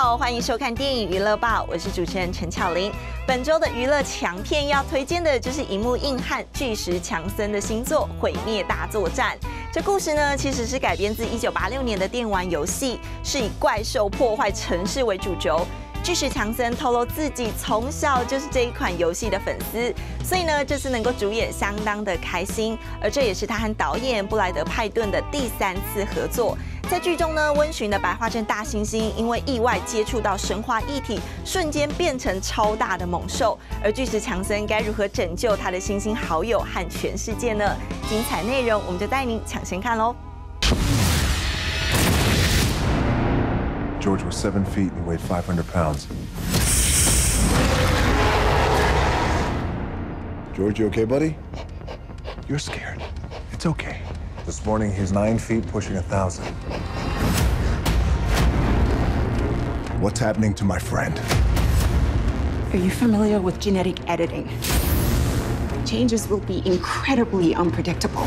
好，欢迎收看电影娱乐报，我是主持人陈巧玲。本周的娱乐强片要推荐的就是荧幕硬汉巨石强森的新作《毁灭大作战》。这故事呢，其实是改编自1986年的电玩游戏，是以怪兽破坏城市为主轴。巨石强森透露自己从小就是这一款游戏的粉丝，所以呢，这次能够主演相当的开心。而这也是他和导演布莱德·派顿的第3次合作。在剧中呢，温驯的白化症大猩猩因为意外接触到神话议题，瞬间变成超大的猛兽。而巨石强森该如何拯救他的猩猩好友和全世界呢？精彩内容我们就带您抢先看喽。 George was 7 feet and weighed 500 pounds. George, you okay, buddy? You're scared. It's okay. This morning, he's 9 feet, pushing 1,000. What's happening to my friend? Are you familiar with genetic editing? Changes will be incredibly unpredictable.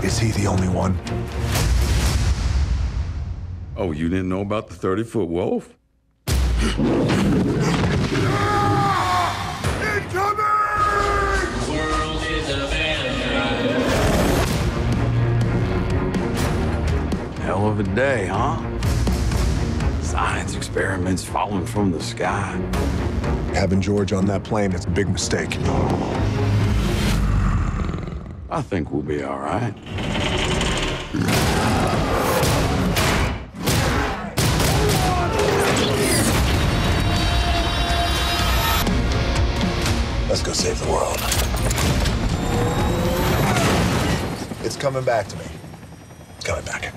Is he the only one? Oh, you didn't know about the 30-foot wolf? Hell of a day, huh? Science experiments falling from the sky. Having George on that plane is a big mistake. I think we'll be all right. Let's go save the world. It's coming back to me. It's coming back.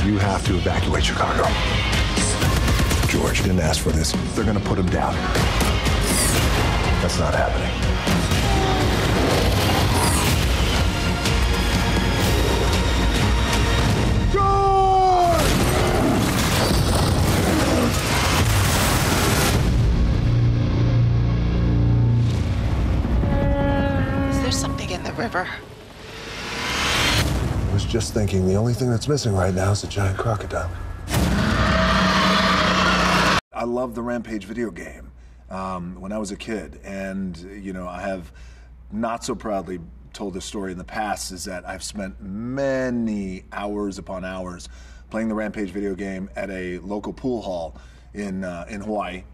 You have to evacuate Chicago. George didn't ask for this. They're gonna put him down. That's not happening. River. I was just thinking the only thing that's missing right now is a giant crocodile. I love the Rampage video game when I was a kid, and you know, I have not so proudly told this story in the past, is that I've spent many hours upon hours playing the Rampage video game at a local pool hall in Hawaii.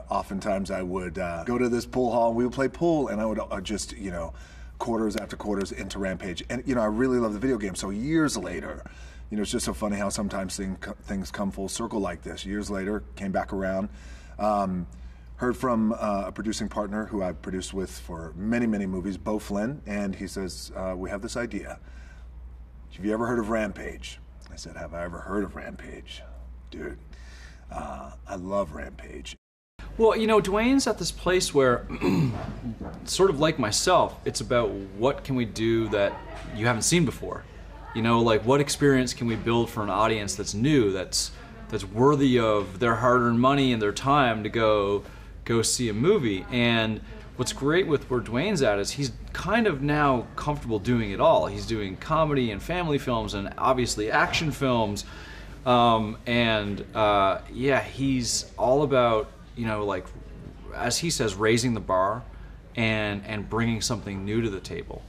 Oftentimes I would go to this pool hall and we would play pool, and I would just, you know, quarters after quarters into Rampage. And, you know, I really love the video game. So years later, you know, it's just so funny how sometimes things come full circle like this. Years later, came back around, heard from a producing partner who I've produced with for many, many movies, Beau Flynn, and he says, we have this idea. Have you ever heard of Rampage? I said, have I ever heard of Rampage? Dude. I love Rampage. Well, you know, Dwayne's at this place where, sort of like myself, it's about what can we do that you haven't seen before. You know, like what experience can we build for an audience that's new, that's worthy of their hard-earned money and their time to go see a movie. And what's great with where Dwayne's at is he's kind of now comfortable doing it all. He's doing comedy and family films and obviously action films. Yeah, he's all about, you know, like, as he says, raising the bar and bringing something new to the table.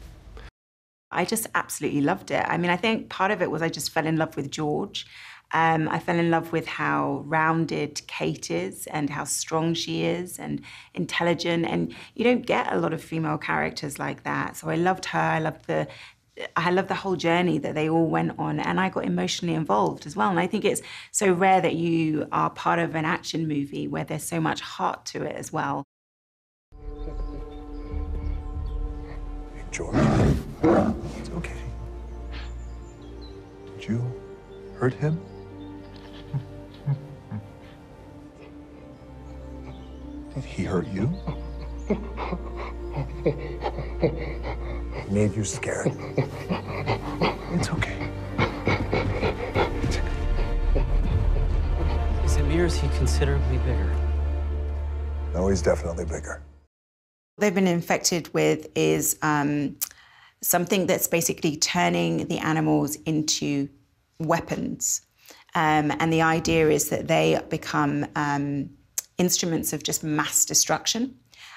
I just absolutely loved it. I mean, I think part of it was I just fell in love with George. I fell in love with how rounded Kate is and how strong she is and intelligent. And you don't get a lot of female characters like that. So I loved her. I love the whole journey that they all went on, and I got emotionally involved as well. And I think it's so rare that you are part of an action movie where there's so much heart to it as well. Hey, George, it's okay. Did you hurt him? Did he hurt you? Made you scared. It's okay. Is it me or is he considerably bigger? No, he's definitely bigger. They've been infected with is something that's basically turning the animals into weapons. And the idea is that they become instruments of just mass destruction.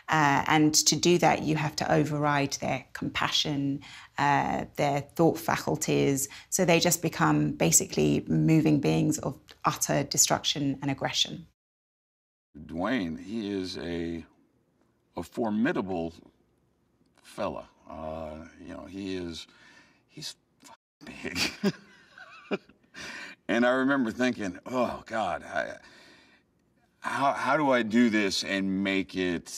And to do that, you have to override their compassion, their thought faculties. So they just become basically moving beings of utter destruction and aggression. Dwayne, he is a formidable fella. You know, he's big. And I remember thinking, oh God, how do I do this and make it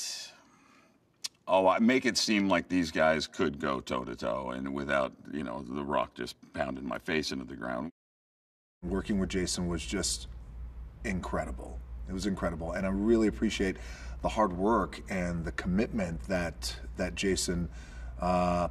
seem like these guys could go toe to toe and without, you know, The Rock just pounding my face into the ground. Working with Jason was just incredible. It was incredible, and I really appreciate the hard work and the commitment that Jason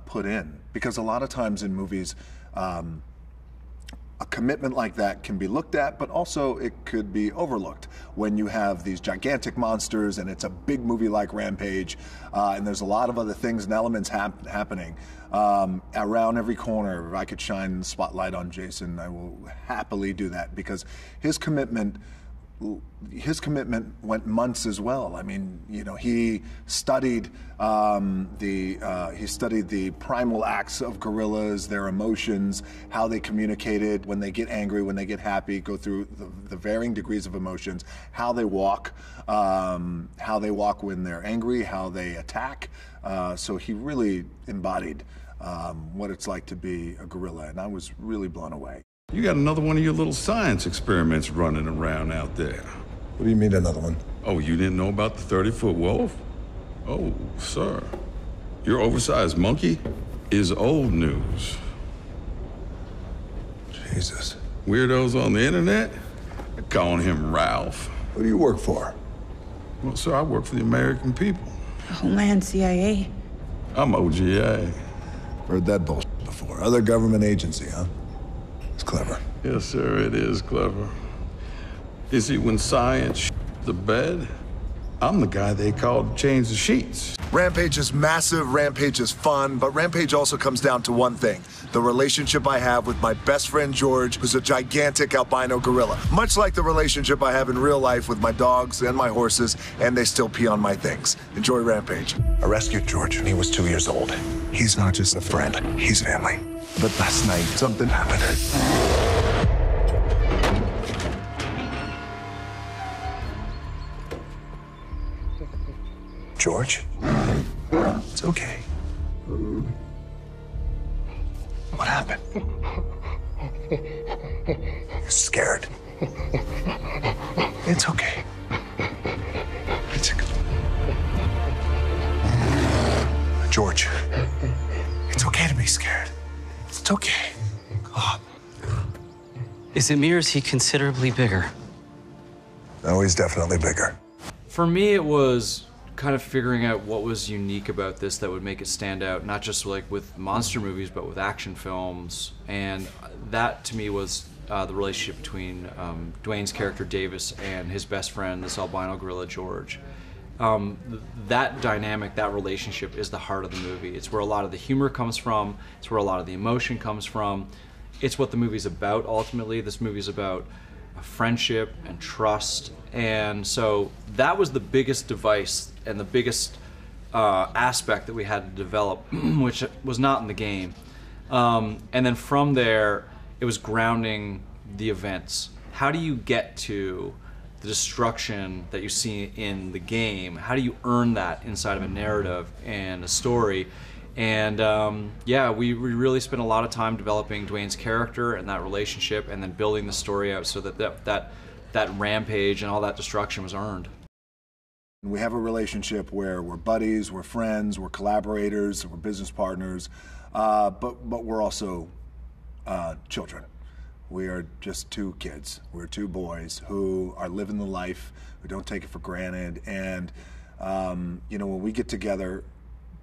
put in. Because a lot of times in movies, a commitment like that can be looked at, but also it could be overlooked when you have these gigantic monsters and it's a big movie like Rampage, and there's a lot of other things and elements happening around every corner. If I could shine the spotlight on Jason, I will happily do that, because his commitment went months as well. I mean, you know, he studied the primal acts of gorillas, their emotions, how they communicated when they get angry, when they get happy, go through the varying degrees of emotions, how they walk when they're angry, how they attack. So he really embodied what it's like to be a gorilla, and I was really blown away. You got another one of your little science experiments running around out there. What do you mean, another one? Oh, you didn't know about the 30-foot wolf? Oh, sir. Your oversized monkey is old news. Jesus. Weirdos on the internet are calling him Ralph. Who do you work for? Well, sir, I work for the American people. Homeland CIA. I'm OGA. Heard that bullshit before. Other government agency, huh? It's clever. Yes, sir, it is clever. You see, when science the bed, I'm the guy they call to change the sheets. Rampage is massive, Rampage is fun, but Rampage also comes down to one thing: the relationship I have with my best friend George, who's a gigantic albino gorilla. Much like the relationship I have in real life with my dogs and my horses, and they still pee on my things. Enjoy Rampage. I rescued George when he was 2 years old. He's not just a friend, he's family. But last night, something happened. George, it's okay. What happened? You're scared. It's okay. It's okay. George, it's okay to be scared. It's okay. Oh. Is it me or is he considerably bigger? No, he's definitely bigger. For me, it was kind of figuring out what was unique about this that would make it stand out, not just like with monster movies, but with action films. And that, to me, was the relationship between Dwayne's character, Davis, and his best friend, this albino gorilla, George. That dynamic, that relationship is the heart of the movie. It's where a lot of the humor comes from. It's where a lot of the emotion comes from. It's what the movie's about, ultimately. This movie's about friendship and trust. And so that was the biggest device and the biggest aspect that we had to develop, which was not in the game. And then from there, it was grounding the events. How do you get to the destruction that you see in the game? How do you earn that inside of a narrative and a story? And yeah, we really spent a lot of time developing Dwayne's character and that relationship, and then building the story out so that rampage and all that destruction was earned. We have a relationship where we're buddies, we're friends, we're collaborators, we're business partners, but we're also children. We are just two kids. We're two boys who are living the life, who don't take it for granted. And you know, when we get together,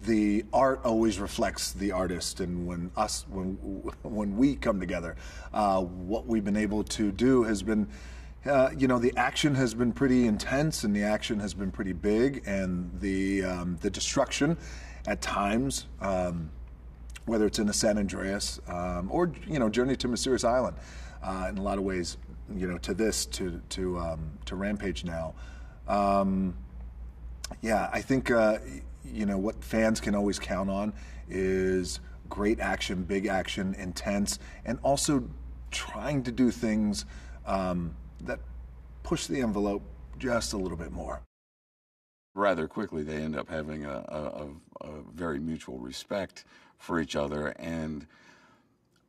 the art always reflects the artist. And when we come together, what we've been able to do has been, You know, the action has been pretty intense, and the action has been pretty big, and the destruction at times, whether it's in a San Andreas or you know, Journey to Mysterious Island, in a lot of ways, you know, to this to Rampage now. Yeah, I think you know, what fans can always count on is great action, big action, intense, and also trying to do things that push the envelope just a little bit more. Rather quickly, they end up having a very mutual respect for each other, and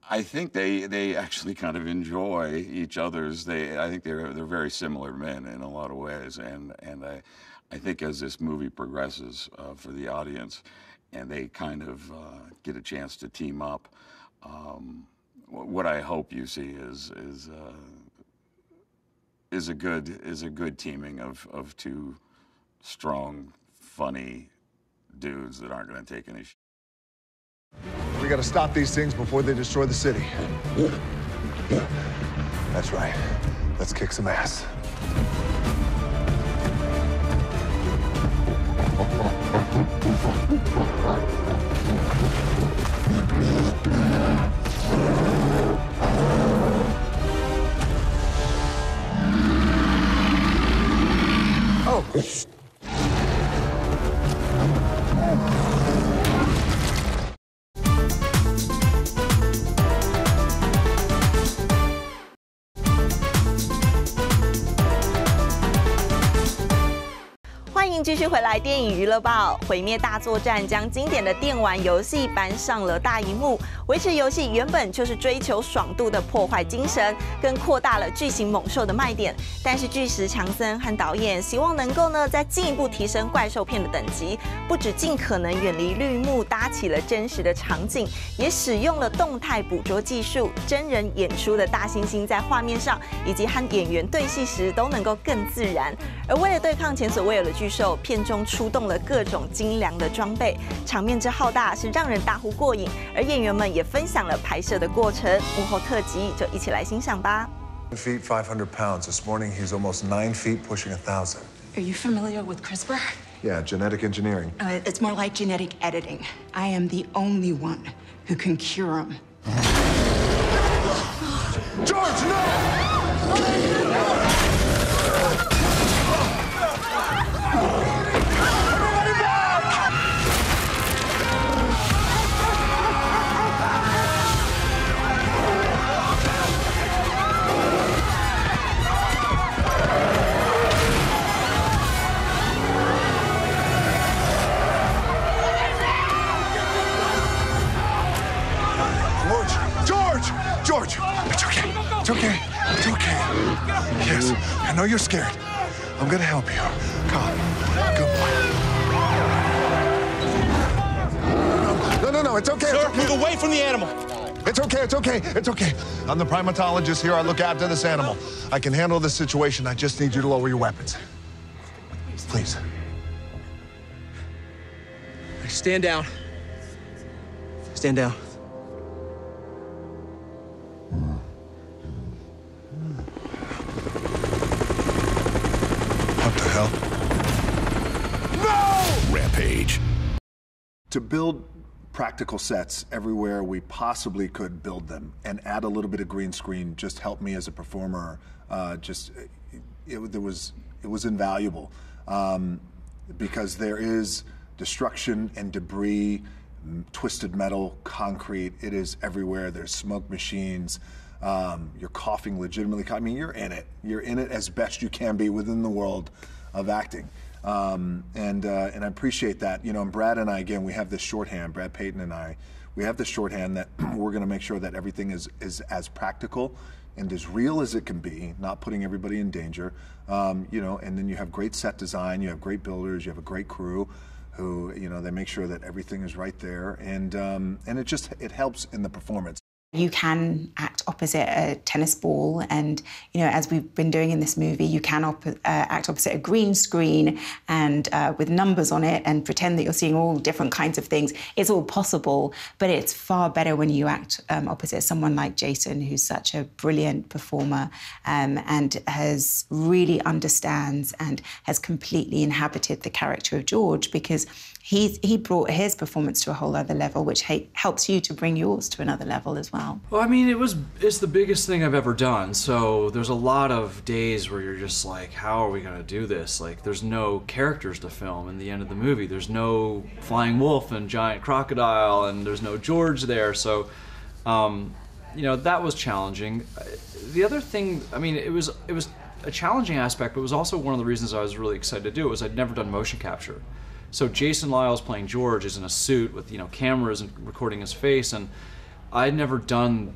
I think they actually kind of enjoy each other's. I think they're very similar men in a lot of ways, and I think as this movie progresses for the audience, and they kind of get a chance to team up, what I hope you see is a good teaming of two strong, funny dudes that aren't going to take any shit. We gotta stop these things before they destroy the city. That's right. Let's kick some ass. Oh.欢迎继续回来电影娱乐报。毁灭大作战将经典的电玩游戏搬上了大荧幕，维持游戏原本就是追求爽度的破坏精神，更扩大了巨型猛兽的卖点。但是巨石强森和导演希望能够呢再进一步提升怪兽片的等级，不只尽可能远离绿幕，搭起了真实的场景，也使用了动态捕捉技术，真人演出的大猩猩在画面上以及和演员对戏时都能够更自然。而为了对抗前所未有的巨兽，片中出动了各种精良的装备，场面之浩大是让人大呼过瘾。而演员们也分享了拍摄的过程，幕后特辑就一起来欣赏吧。 feet, 500 pounds. This morning, he's almost 9 feet, pushing 1,000. Are you familiar with CRISPR? Yeah, genetic engineering. It's more like genetic editing. I am the only one who can cure him. George, no! George, it's okay. It's okay. It's okay. Yes, I know you're scared. I'm gonna help you. Come. Good boy. No, it's okay. Sir, it's okay. move away from the animal. It's okay, it's okay, it's okay. I'm the primatologist here. I look after this animal. I can handle this situation. I just need you to lower your weapons. Please. Stand down. Stand down. What the hell? No! Rampage. To build practical sets everywhere we possibly could build them and add a little bit of green screen just helped me as a performer. It was invaluable because there is destruction and debris, twisted metal, concrete. It is everywhere. There's smoke machines. You're coughing legitimately. I mean, you're in it. You're in it as best you can be within the world of acting. And I appreciate that. You know, and Brad and I, again, we have this shorthand, Brad Payton and I, we have this shorthand that we're going to make sure that everything is as practical and as real as it can be, not putting everybody in danger. You know, and then you have great set design, you have great builders, you have a great crew who, you know, they make sure that everything is right there. And it helps in the performance. You can act opposite a tennis ball, and, you know, as we've been doing in this movie, you can act opposite a green screen and with numbers on it and pretend that you're seeing all different kinds of things. It's all possible, but it's far better when you act opposite someone like Jason, who's such a brilliant performer and has really understands and has completely inhabited the character of George, because he brought his performance to a whole other level, which helps you to bring yours to another level as well. Well, I mean, it's the biggest thing I've ever done, so there's a lot of days where you're just like, how are we gonna do this? Like, there's no characters to film in the end of the movie. There's no flying wolf and giant crocodile, and there's no George there, so, you know, that was challenging. The other thing, I mean, it was a challenging aspect, but it was also one of the reasons I was really excited to do it, was I'd never done motion capture. So Jason Lyles playing George is in a suit with, you know, cameras and recording his face, and I'd never done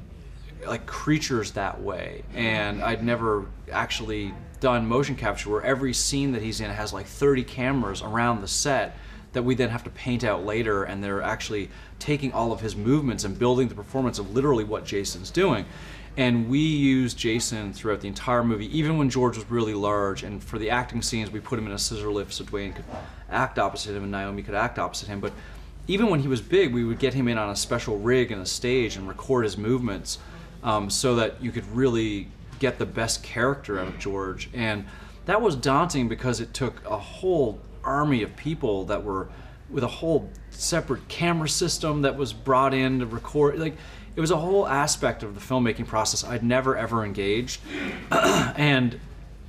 like creatures that way, and I'd never actually done motion capture where every scene that he's in has like 30 cameras around the set that we then have to paint out later, and they're actually taking all of his movements and building the performance of literally what Jason's doing. And we used Jason throughout the entire movie, even when George was really large, and for the acting scenes we put him in a scissor lift so Dwayne could act opposite him and Naomi could act opposite him. But even when he was big, we would get him in on a special rig and a stage and record his movements so that you could really get the best character out of George. And that was daunting because it took a whole army of people that were with a whole separate camera system that was brought in to record. Like, it was a whole aspect of the filmmaking process I'd never ever engaged. And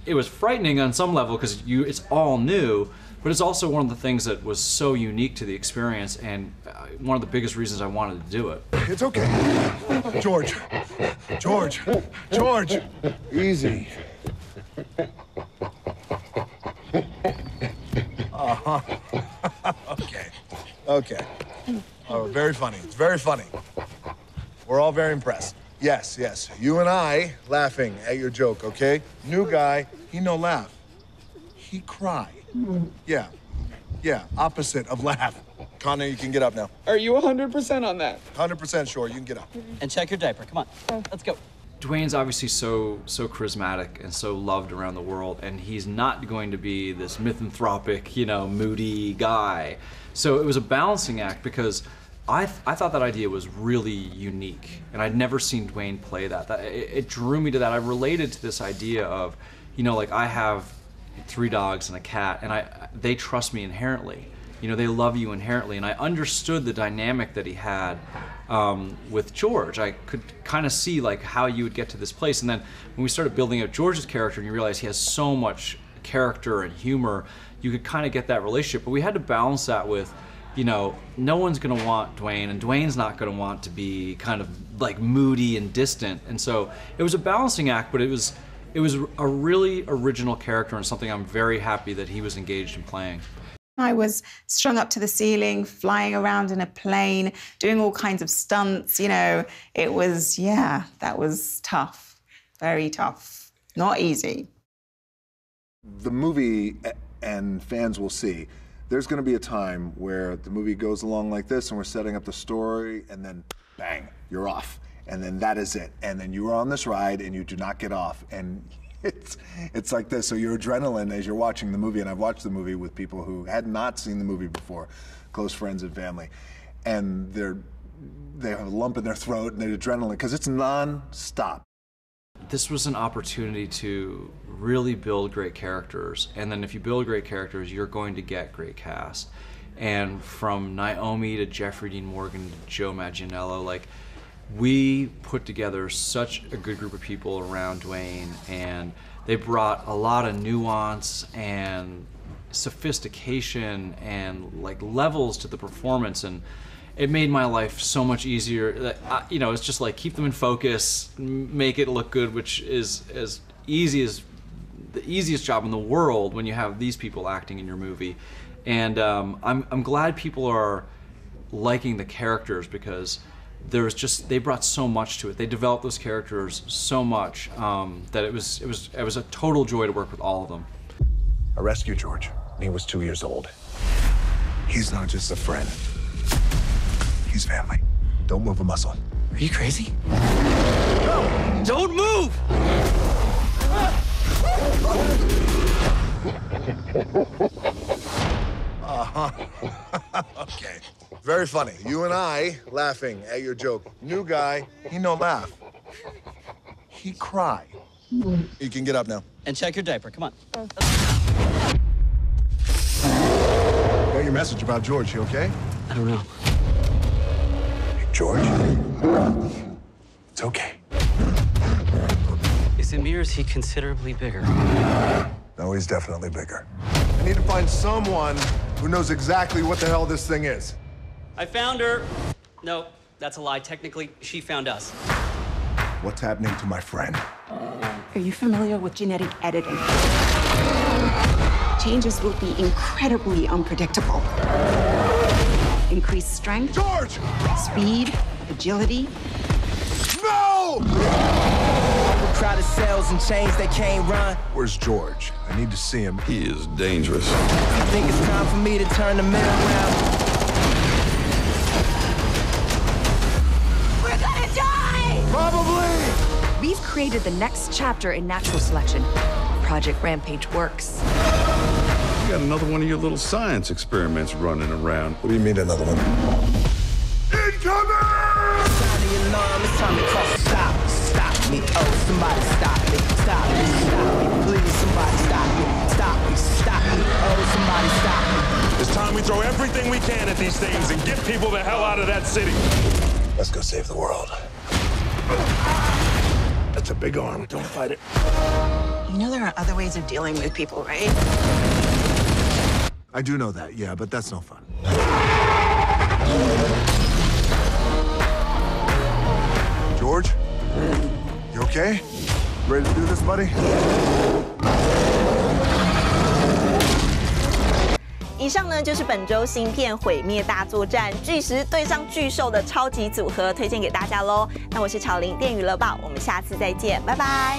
it was frightening on some level because it's all new, but it's also one of the things that was so unique to the experience, and one of the biggest reasons I wanted to do it. It's okay. George. George. George. Easy. Uh-huh. Okay. Okay. Oh, very funny. It's very funny. We're all very impressed. Yes, yes. You and I laughing at your joke, okay? New guy, he no laugh. He cry. Yeah. Yeah, opposite of laugh. Connor, you can get up now. Are you 100% on that? 100% sure, you can get up. And check your diaper. Come on, let's go. Dwayne's obviously so charismatic and so loved around the world, and he's not going to be this misanthropic, you know, moody guy. So it was a balancing act because I thought that idea was really unique, and I'd never seen Dwayne play that. It drew me to that. I related to this idea of, you know, like, I have 3 dogs and a cat, and they trust me inherently. You know, they love you inherently, and I understood the dynamic that he had with George. I could kind of see like how you would get to this place, and then when we started building out George's character and you realize he has so much character and humor, you could kind of get that relationship. But we had to balance that with, you know, no one's gonna want Dwayne, and Dwayne's not gonna want to be kind of like moody and distant. And so it was a balancing act, but it was a really original character and something I'm very happy that he was engaged in playing. I was strung up to the ceiling, flying around in a plane, doing all kinds of stunts, you know. It was, yeah, that was tough, very tough, not easy. The movie, and fans will see, there's going to be a time where the movie goes along like this and we're setting up the story, and then bang, you're off. And then that is it. And then you are on this ride and you do not get off. And it's like this. So your adrenaline as you're watching the movie, and I've watched the movie with people who had not seen the movie before, close friends and family, and they have a lump in their throat and their adrenaline, because it's non-stop. This was an opportunity to really build great characters, and then if you build great characters, you're going to get great cast. And from Naomi to Jeffrey Dean Morgan to Joe Manganiello, like, we put together such a good group of people around Dwayne, and they brought a lot of nuance and sophistication and like levels to the performance, and it made my life so much easier. You know, it's just like, keep them in focus, make it look good, which is as easy as the easiest job in the world when you have these people acting in your movie. And I'm glad people are liking the characters, because they brought so much to it. They developed those characters so much that it was a total joy to work with all of them. I rescued George when he was 2 years old. He's not just a friend. He's family. Don't move a muscle. Are you crazy? No! Don't move! Okay. Very funny. You and I laughing at your joke. New guy, he no laugh. He cry. You can get up now. And check your diaper. Come on. Got your message about George. You okay? I don't know. Hey, George. It's okay. Is it me or is he considerably bigger? No, he's definitely bigger. I need to find someone who knows exactly what the hell this thing is. I found her. No, that's a lie. Technically, she found us. What's happening to my friend? Are you familiar with genetic editing? Changes will be incredibly unpredictable. Increased strength, George! speed, agility. No! Crowded cells and chains they can't run. Where's George? I need to see him. He is dangerous. I think it's time for me to turn the mill around. We're gonna die! Probably! We've created the next chapter in natural selection. Project Rampage works. You got another one of your little science experiments running around. What do you mean another one? Incoming! Sound the alarm, it's time to call. Stop, stop me. Oh, somebody stop me. Stop me, stop me. Please, somebody stop me. Stop me, stop me. Oh, somebody stop me. It's time we throw everything we can at these things and get people the hell out of that city. Let's go save the world. That's a big arm. Don't fight it. You know there are other ways of dealing with people, right? I do know that, yeah, but that's no fun. George? You okay? Ready to do this, buddy? 以上呢就是本周新片《毁灭大作战》巨石对上巨兽的超级组合，推荐给大家喽。那我是巧玲，电影娱乐报，我们下次再见，拜拜。